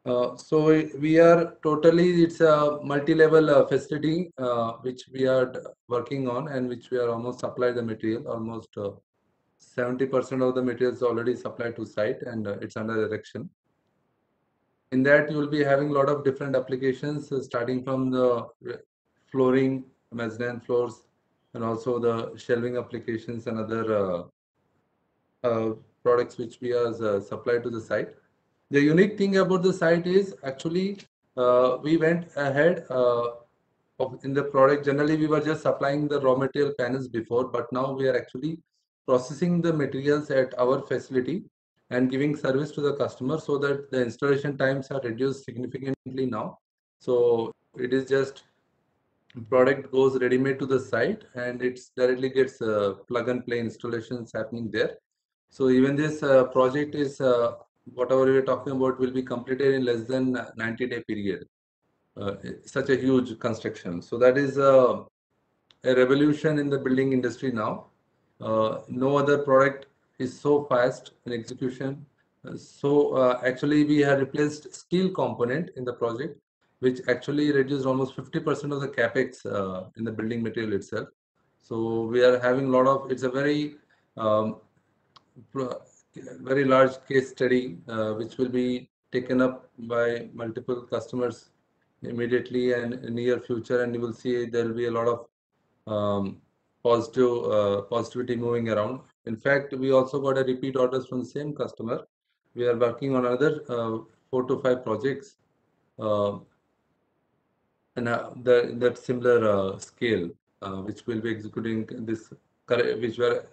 So we are totally, it's a multi-level facility which we are working on and which we are almost supplied the material, almost 70% of the material is already supplied to site and it's under erection. In that, you will be having a lot of different applications, starting from the flooring, mezzanine floors, and also the shelving applications and other products which we are supplied to the site. The unique thing about the site is actually we went ahead in the product. Generally, we were just supplying the raw material panels before, but now we are actually processing the materials at our facility and giving service to the customer so that the installation times are reduced significantly now. So it is just product goes ready-made to the site and it's directly gets plug and play installations happening there. So even this project is whatever we are talking about will be completed in less than 90-day period. Such a huge construction. So that is a revolution in the building industry now. No other product is so fast in execution. Actually, we have replaced steel component in the project, which actually reduced almost 50% of the capex in the building material itself. So we are having a lot of. It's a very very large case study, which will be taken up by multiple customers immediately and in near future, and you will see there will be a lot of positivity moving around. In fact, we also got a repeat orders from the same customer. We are working on another 4 to 5 projects and that similar scale, which will be executing this, which we are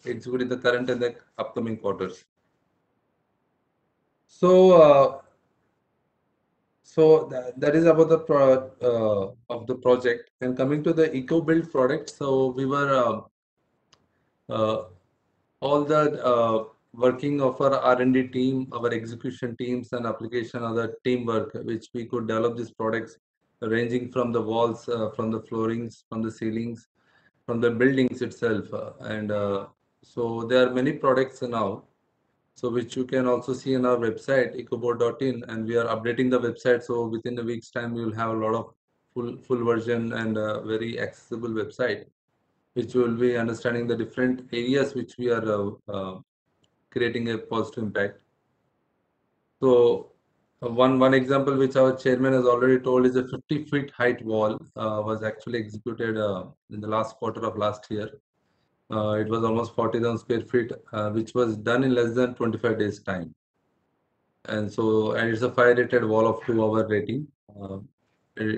executing the current and the upcoming quarters. So that is about the of the project. And coming to the EcoBuild product, so we were all the working of our R&D team, our execution teams and application other teamwork, which we could develop these products ranging from the walls, from the floorings, from the ceilings, from the buildings itself. So there are many products now. So which you can also see on our website, ecoboard.in, and we are updating the website. So within a week's time, we will have a lot of full version and very accessible website, which will be understanding the different areas which we are creating a positive impact. So one example which our chairman has already told is a 50-feet height wall was actually executed in the last quarter of last year. It was almost 40,000 square feet, which was done in less than 25 days time. And it's a fire rated wall of 2-hour rating.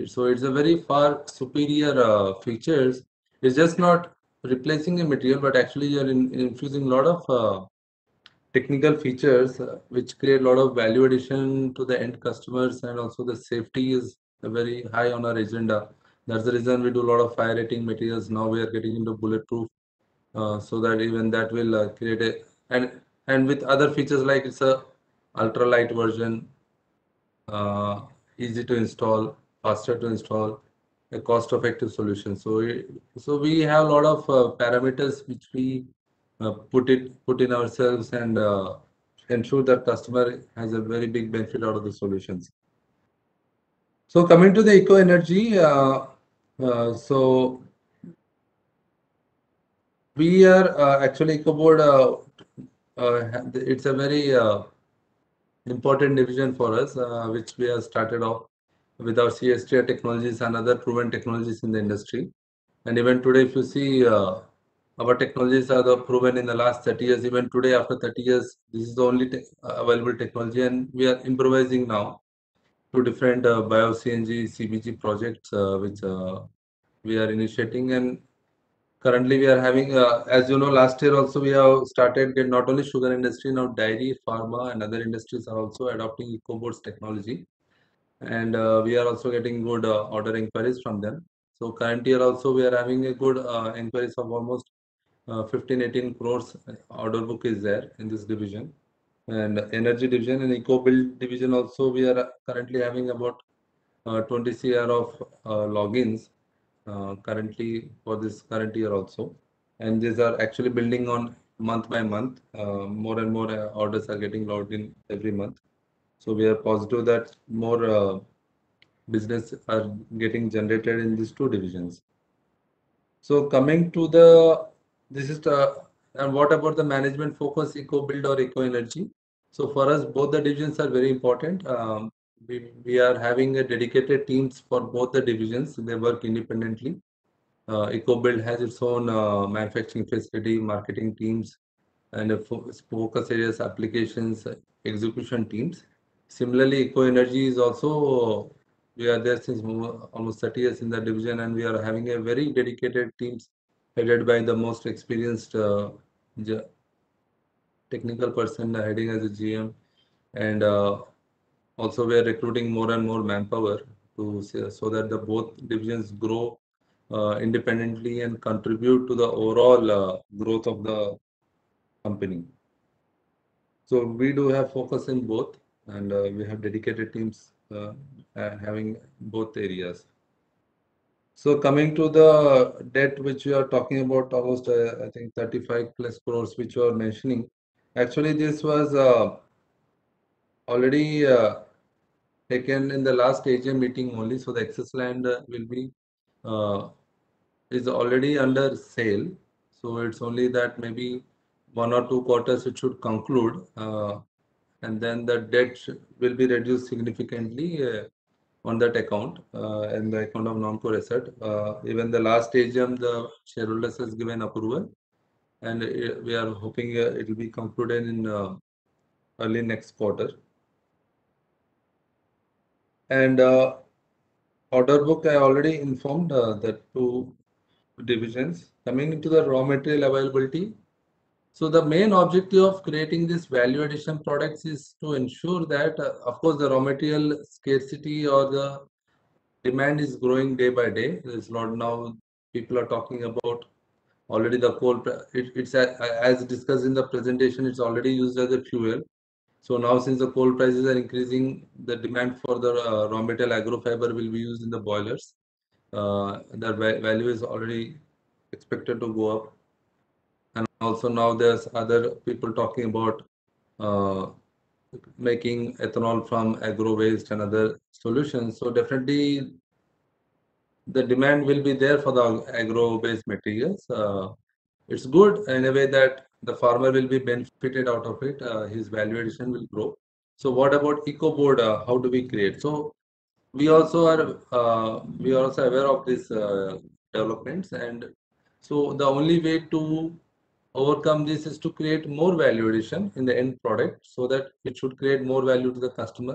So it's a very far superior features. It's just not replacing a material, but actually you're infusing a lot of technical features which create a lot of value addition to the end customers, and also the safety is very high on our agenda. That's the reason we do a lot of fire rating materials. Now we are getting into bulletproof, so that even that will create a and with other features like it's a ultra light version, easy to install, faster to install, a cost effective solution. So we have a lot of parameters which we put in ourselves and ensure that customer has a very big benefit out of the solutions. So coming to the EcoEnergy, so we are actually Ecoboard. It's a very important division for us, which we have started off with our CSTR technologies and other proven technologies in the industry. And even today, if you see, our technologies are the proven in the last 30 years. Even today, after 30 years, this is the only available technology, and we are improvising now. two different bio-CNG, CBG projects which we are initiating, and currently we are having, as you know, last year also we have started not only sugar industry, now dairy, pharma and other industries are also adopting Ecoboard's technology. And we are also getting good order inquiries from them. So current year also we are having a good inquiries of almost 15-18 crores order book is there in this division. And energy division and EcoBuild division also we are currently having about 20 CR of logins currently for this current year also. And these are actually building on month by month. More and more orders are getting logged in every month. So we are positive that more business are getting generated in these two divisions. So coming to and what about the management focus, EcoBuild or EcoEnergy? So for us, both the divisions are very important. We are having a dedicated teams for both the divisions. They work independently. EcoBuild has its own manufacturing facility, marketing teams, and focus areas, applications, execution teams. Similarly, EcoEnergy is also, we are there since almost 30 years in that division, and we are having a very dedicated teams headed by the most experienced technical person heading as a GM. And also we are recruiting more and more manpower so that the both divisions grow independently and contribute to the overall growth of the company. So we do have focus in both, and we have dedicated teams having both areas. So coming to the debt which we are talking about, almost I think 35 plus crores which you are mentioning. Actually, this was already taken in the last AGM meeting only. So the excess land will be is already under sale. So it's only that maybe 1 or 2 quarters it should conclude, and then the debt will be reduced significantly on that account and the account of non-core asset. Even the last AGM, the shareholders has given approval, and we are hoping it will be concluded in early next quarter. And order book, I already informed the two divisions. Coming into the raw material availability. So the main objective of creating this value addition products is to ensure that, of course, the raw material scarcity or the demand is growing day by day. There's a lot now people are talking about already the coal. It's as discussed in the presentation, it's already used as a fuel. So now since the coal prices are increasing, the demand for the raw material agrofiber will be used in the boilers. The value is already expected to go up. And also now there's other people talking about making ethanol from agro waste and other solutions. So definitely the demand will be there for the agro based materials. It's good in a way that the farmer will be benefited out of it. His value addition will grow. So what about Ecoboard? How do we create? So we also are aware of these developments, and so the only way to overcome this is to create more value addition in the end product so that it should create more value to the customer.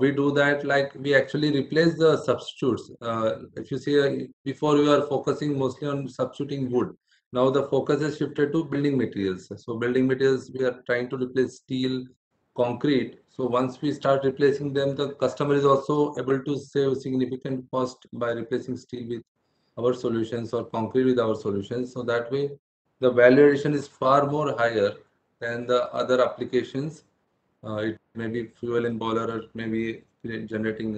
We do that like we actually replace the substitutes. If you see, before we were focusing mostly on substituting wood. Now the focus has shifted to building materials. So building materials, we are trying to replace steel, concrete. So once we start replacing them, the customer is also able to save significant cost by replacing steel with our solutions or concrete with our solutions. So that way, the value addition is far more higher than the other applications. It may be fuel in boiler, or it may be generating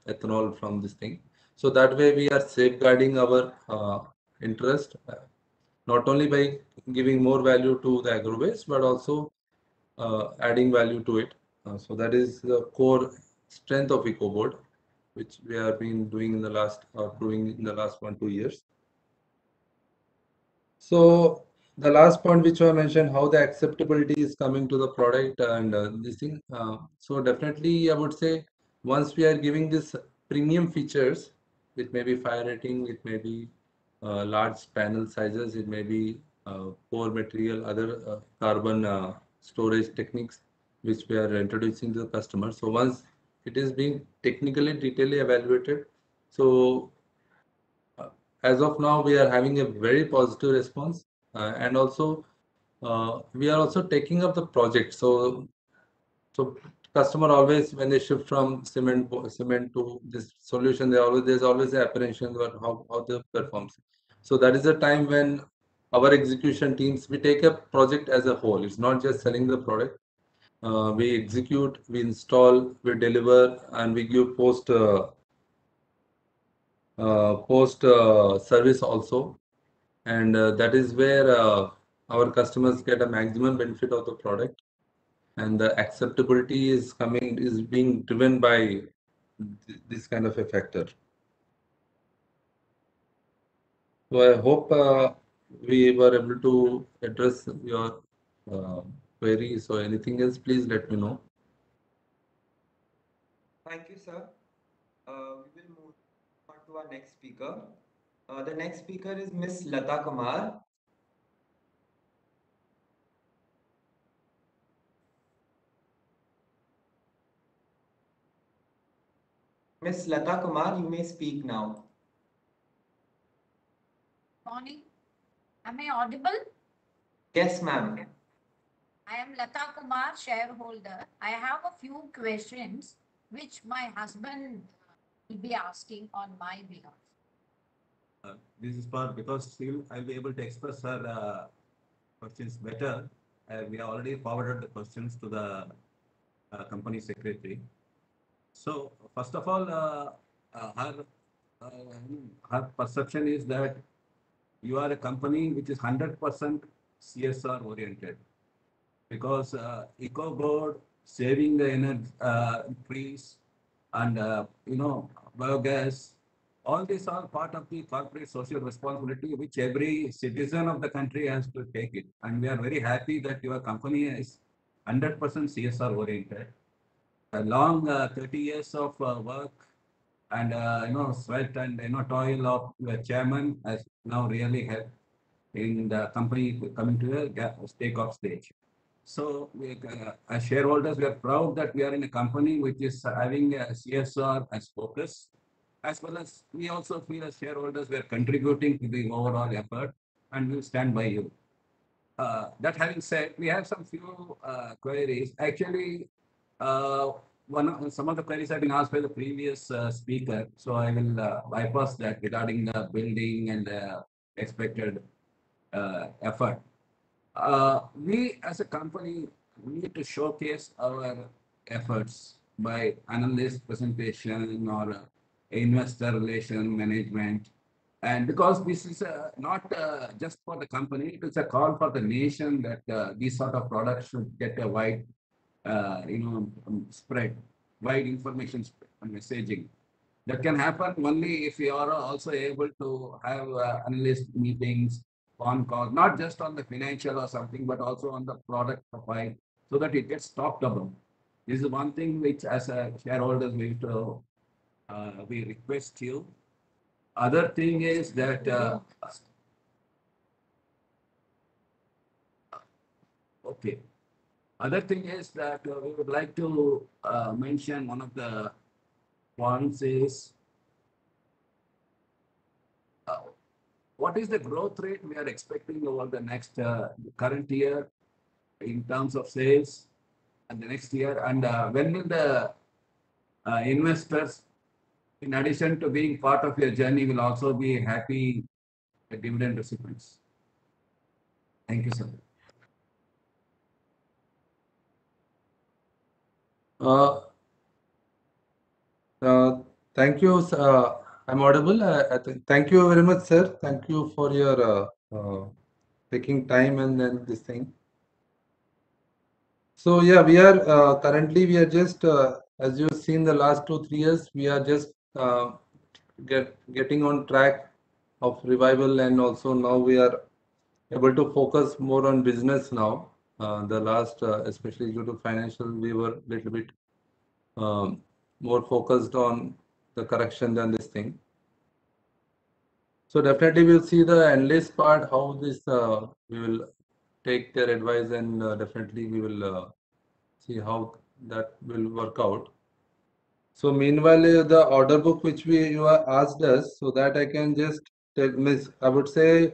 ethanol from this thing. So that way we are safeguarding our interest, not only by giving more value to the agro waste, but also adding value to it. So that is the core strength of Ecoboard, which we have been doing in the last, doing in the last 1-2 years. So the last point which I mentioned, how the acceptability is coming to the product and this thing. So definitely I would say once we are giving this premium features, it may be fire rating, it may be large panel sizes, it may be core material, other carbon storage techniques which we are introducing to the customer. So once it is being technically detailedly evaluated. So as of now, we are having a very positive response, and also we are also taking up the project. So customer always, when they shift from cement to this solution, there's always the apprehension about how they performs. So that is the time when our execution teams, we take a project as a whole. It's not just selling the product. We execute, we install, we deliver, and we give post service also. And that is where our customers get a maximum benefit of the product, and the acceptability is being driven by this kind of a factor. So I hope we were able to address your queries. So anything else, please let me know. Thank you, sir. We will move on to our next speaker. The next speaker is Miss Lata Kumar. Miss Lata Kumar, you may speak now. Morning. Am I audible? Yes, ma'am. I am Lata Kumar, shareholder. I have a few questions which my husband will be asking on my behalf. This is for because still I'll be able to express her questions better. We have already forwarded the questions to the company secretary. So first of all, her perception is that you are a company which is 100% CSR oriented, because Ecoboard, saving the energy, trees, and biogas, all these are part of the corporate social responsibility which every citizen of the country has to take it. And we are very happy that your company is 100% CSR oriented. A long 30 years of work and sweat and toil of the chairman has now really helped in the company coming to a take-off stage. So as shareholders, we are proud that we are in a company which is having a CSR as focus, as well as we also feel as shareholders we are contributing to the overall effort, and we'll stand by you. That having said, we have some few queries. Actually, some of the queries have been asked by the previous speaker, so I will bypass that regarding the building and the expected effort. We as a company need to showcase our efforts by analyst presentation or investor relation management. And because this is not just for the company, it is a call for the nation that these sort of products should get a wide, spread, wide information messaging. That can happen only if you are also able to have analyst meetings, on call, not just on the financial or something, but also on the product profile, so that it gets talked about. This is one thing which, as a shareholders, we request you. Other thing is that okay. Other thing is that we would like to mention one of the points is what is the growth rate we are expecting over the next current year in terms of sales and the next year, and when will the investors, in addition to being part of your journey, will also be happy dividend recipients? Thank you, sir. Thank you. I'm audible. Thank you very much, sir. Thank you for your taking time and then this thing. So yeah, we are currently we are just as you've seen the last 2-3 years, we are just getting on track of revival, and also now we are able to focus more on business now. The last, especially due to financial, we were a little bit more focused on the correction than this thing. So definitely we'll see the endless part, how this we will take their advice, and definitely we will see how that will work out. So meanwhile, the order book which you have asked us, so that I can just tell, Miss, I would say,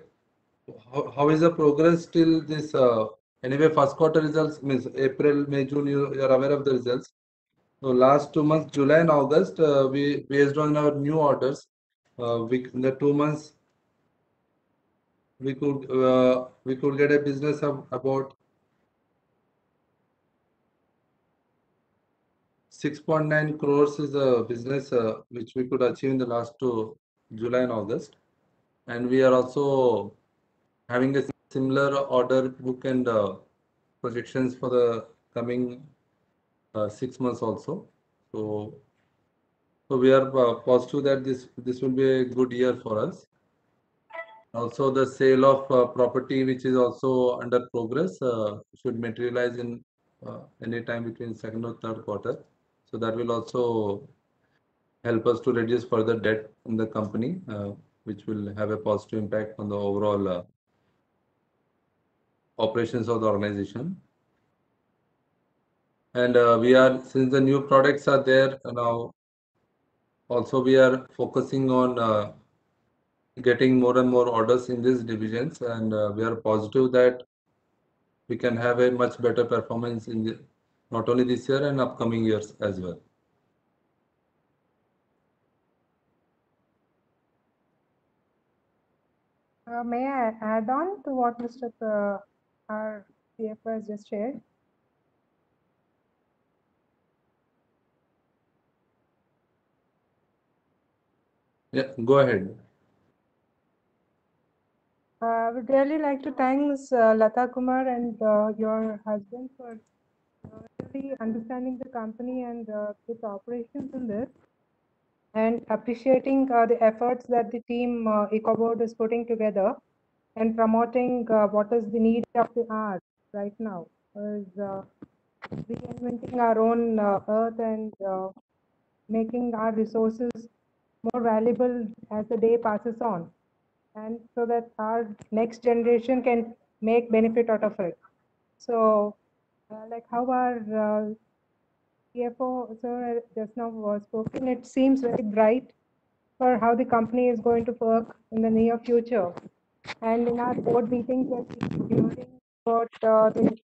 how is the progress till this? Anyway, first quarter results means April, May, June. You are aware of the results. So last 2 months, July and August, we based on our new orders, in the 2 months we could get a business of about 6.9 crores is a business which we could achieve in the last 2 July and August, and we are also having a similar order book and projections for the coming 6 months also. So we are positive that this will be a good year for us. Also, the sale of property, which is also under progress, should materialize in any time between second or third quarter. So that will also help us to reduce further debt in the company, which will have a positive impact on the overall operations of the organization. And since the new products are there now, also we are focusing on getting more and more orders in these divisions, and we are positive that we can have a much better performance in not only this year and upcoming years as well. May I add on to what our CFO has just shared? Yeah, go ahead. I would really like to thank Ms. Lata Kumar and your husband for really understanding the company and its operations in this, and appreciating the efforts that the team Ecoboard is putting together and promoting what is the need of the hour right now, is reinventing our own earth and making our resources more valuable as the day passes on, and so that our next generation can make benefit out of it. So, like how our CFO sir just now was spoken, it seems very bright for how the company is going to work in the near future. And in our board meetings, we're hearing about the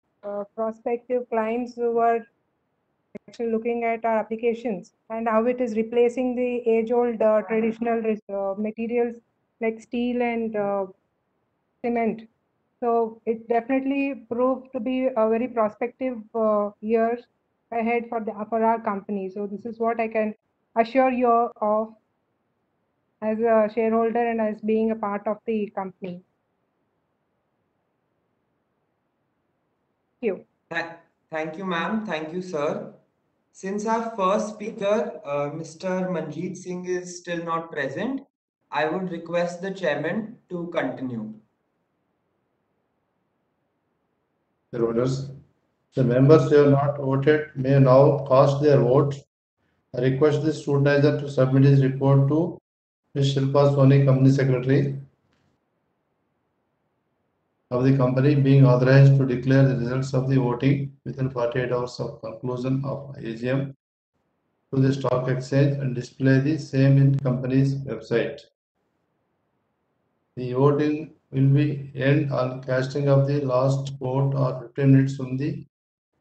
prospective clients who are actually looking at our applications and how it is replacing the age-old traditional materials like steel and cement. So it definitely proved to be a very prospective years ahead for our company. So this is what I can assure you of as a shareholder and as being a part of the company. Thank you. Thank you, ma'am. Thank you, sir. Since our first speaker, Mr. Manjeet Singh, is still not present, I would request the chairman to continue. Shareholders, the members who have not voted may now cast their vote. I request the scrutinizer to submit his report to Ms. Shilpa Soni, Company Secretary of the company, being authorized to declare the results of the voting within 48 hours of conclusion of AGM to the stock exchange and display the same in company's website. The voting will be end on casting of the last vote or 15 minutes from the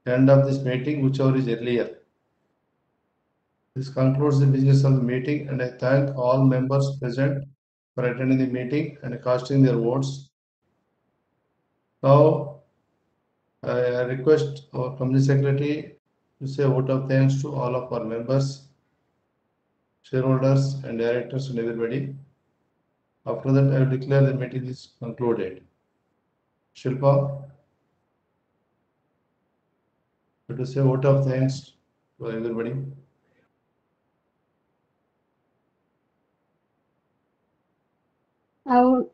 end of this meeting, whichever is earlier. This concludes the business of the meeting, and I thank all members present for attending the meeting and casting their votes. Now, I request our company secretary to say a vote of thanks to all of our members, shareholders, and directors, and everybody. After that, I will declare the meeting is concluded. Shilpa, to say a vote of thanks to everybody.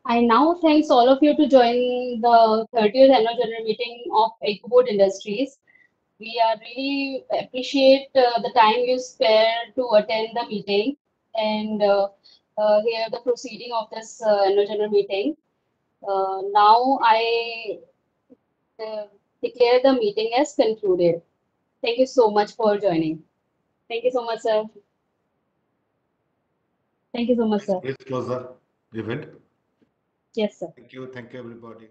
I now thanks all of you to join the 30th annual general meeting of Ecoboard Industries. We are really appreciate the time you spare to attend the meeting and hear the proceeding of this annual general meeting. Now I declare the meeting as concluded. Thank you so much for joining. Thank you so much, sir. Thank you so much, sir. Please close the event. Yes, sir. Thank you everybody.